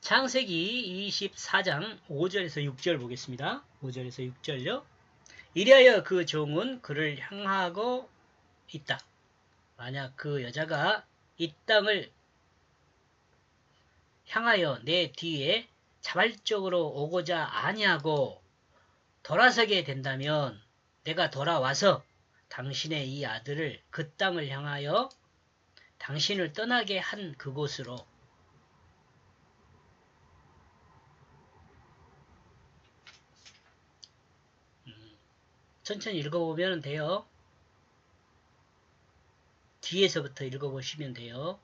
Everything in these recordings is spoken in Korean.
창세기 24장 5절에서 6절 보겠습니다. 5절에서 6절요. 이리하여 그 종은 그를 향하고 있다. 만약 그 여자가 이 땅을 향하여 내 뒤에 자발적으로 오고자 아니하고 돌아서게 된다면 내가 돌아와서 당신의 이 아들을 그 땅을 향하여 당신을 떠나게 한 그곳으로 천천히 읽어보면 돼요. 뒤에서부터 읽어보시면 돼요.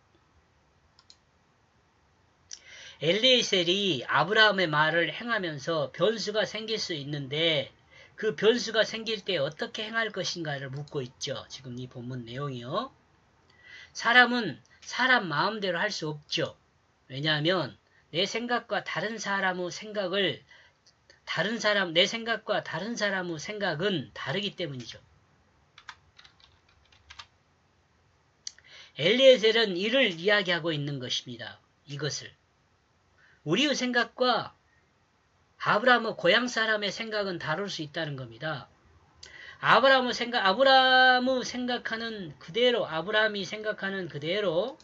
엘리에셀이 아브라함의 말을 행하면서 변수가 생길 수 있는데 그 변수가 생길 때 어떻게 행할 것인가를 묻고 있죠. 지금 이 본문 내용이요. 사람은 사람 마음대로 할 수 없죠. 왜냐하면 내 생각과 다른 사람의 생각을 내 생각과 다른 사람의 생각은 다르기 때문이죠. 엘리에셀은 이를 이야기하고 있는 것입니다. 이것을. 우리의 생각과 아브라함의 고향 사람의 생각은 다를 수 있다는 겁니다. 아브라함이 생각하는 그대로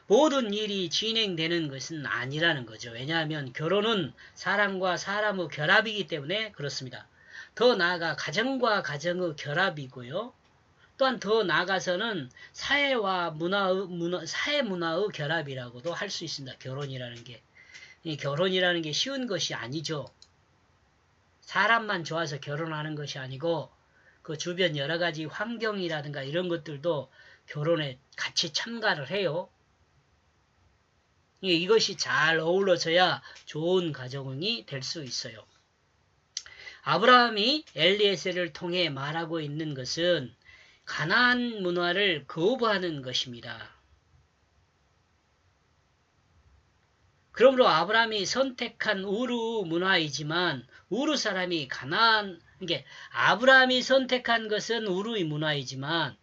모든 일이 진행되는 것은 아니라는 거죠. 왜냐하면 결혼은 사람과 사람의 결합이기 때문에 그렇습니다. 더 나아가 가정과 가정의 결합이고요. 또한 더 나아가서는 사회 문화의 결합이라고도 할 수 있습니다. 결혼이라는 게. 이 결혼이라는 게 쉬운 것이 아니죠. 사람만 좋아서 결혼하는 것이 아니고 그 주변 여러 가지 환경이라든가 이런 것들도 결혼에 같이 참가를 해요. 이것이 잘 어우러져야 좋은 가정이 될 수 있어요. 아브라함이 엘리에셀을 통해 말하고 있는 것은 가나안 문화를 거부하는 것입니다. 그러므로 아브라함이 선택한 우르 문화이지만 우르 사람이 아브라함이 선택한 것은 우르의 문화이지만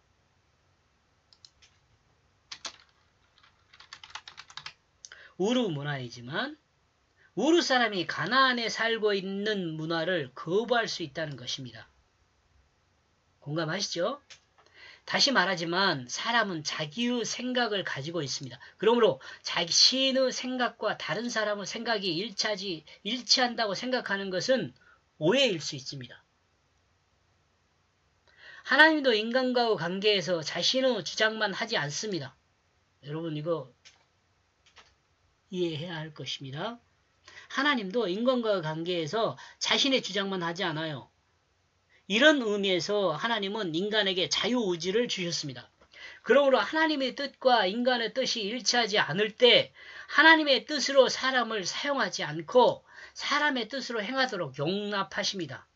우르 사람이 가나안에 살고 있는 문화를 거부할 수 있다는 것입니다. 공감하시죠? 다시 말하지만 사람은 자기의 생각을 가지고 있습니다. 그러므로 자신의 생각과 다른 사람의 생각이 일치한다고 생각하는 것은 오해일 수 있습니다. 하나님도 인간과의 관계에서 자신의 주장만 하지 않습니다. 여러분 이거 이해해야 할 것입니다. 하나님도 인간과의 관계에서 자신의 주장만 하지 않아요. 이런 의미에서 하나님은 인간에게 자유의지를 주셨습니다. 그러므로 하나님의 뜻과 인간의 뜻이 일치하지 않을 때 하나님의 뜻으로 사람을 사용하지 않고 사람의 뜻으로 행하도록 용납하십니다.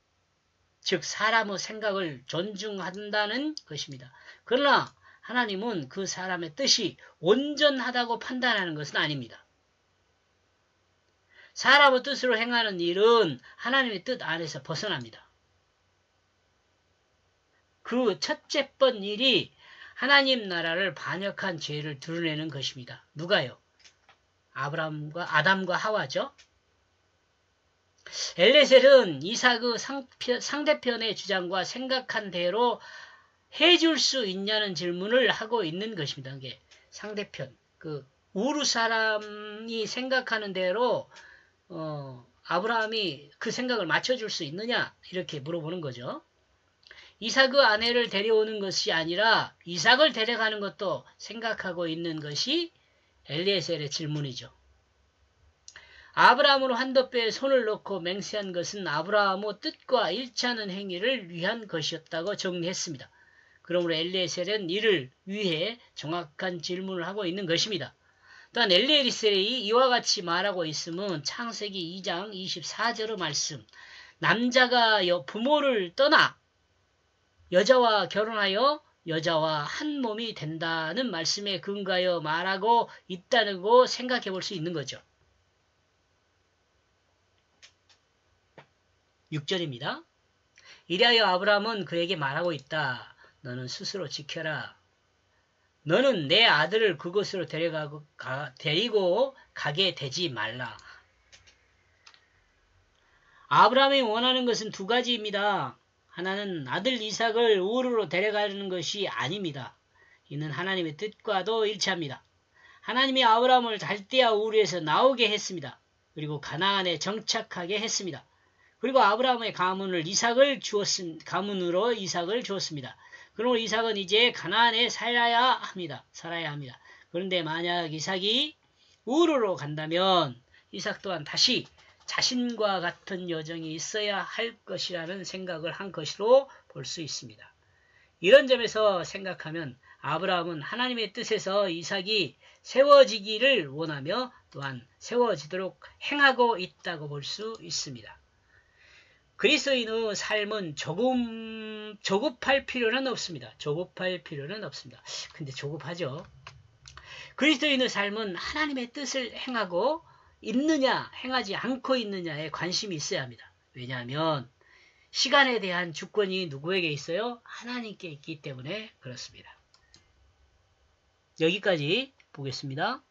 즉 사람의 생각을 존중한다는 것입니다. 그러나 하나님은 그 사람의 뜻이 온전하다고 판단하는 것은 아닙니다. 사람의 뜻으로 행하는 일은 하나님의 뜻 안에서 벗어납니다. 그 첫째 번 일이 하나님 나라를 반역한 죄를 드러내는 것입니다. 누가요? 아담과 하와죠. 엘레셀은 이삭의 상대편의 주장과 생각한 대로 해줄 수 있냐는 질문을 하고 있는 것입니다. 이게 상대편, 우르 사람이 생각하는 대로 아브라함이 그 생각을 맞춰줄 수 있느냐 이렇게 물어보는 거죠. 이삭의 아내를 데려오는 것이 아니라 이삭을 데려가는 것도 생각하고 있는 것이 엘리에셀의 질문이죠. 아브라함으로 한더뼈에 손을 넣고 맹세한 것은 아브라함의 뜻과 일치하는 행위를 위한 것이었다고 정리했습니다. 그러므로 엘리에셀은 이를 위해 정확한 질문을 하고 있는 것입니다. 또한 엘리에셀이 이와 같이 말하고 있음은 창세기 2장 24절의 말씀, 남자가 부모를 떠나 여자와 결혼하여 여자와 한 몸이 된다는 말씀에 근거하여 말하고 있다고 생각해 볼 수 있는 거죠. 6절입니다. 이리하여 아브라함은 그에게 말하고 있다. 너는 스스로 지켜라. 너는 내 아들을 그곳으로 데리고 가게 되지 말라. 아브라함이 원하는 것은 두 가지입니다. 하나는 아들 이삭을 우르로 데려가는 것이 아닙니다. 이는 하나님의 뜻과도 일치합니다. 하나님이 아브라함을 갈대아 우르에서 나오게 했습니다. 그리고 가나안에 정착하게 했습니다. 그리고 아브라함의 가문으로 이삭을 주었습니다. 그러므로 이삭은 이제 가나안에 살아야 합니다. 그런데 만약 이삭이 우르로 간다면 이삭 또한 다시 자신과 같은 여정이 있어야 할 것이라는 생각을 한 것으로 볼 수 있습니다. 이런 점에서 생각하면 아브라함은 하나님의 뜻에서 이삭이 세워지기를 원하며 또한 세워지도록 행하고 있다고 볼 수 있습니다. 그리스도인의 삶은 조급할 필요는 없습니다. 근데 조급하죠. 그리스도인의 삶은 하나님의 뜻을 행하고 있느냐, 행하지 않고 있느냐에 관심이 있어야 합니다. 왜냐하면 시간에 대한 주권이 누구에게 있어요? 하나님께 있기 때문에 그렇습니다. 여기까지 보겠습니다.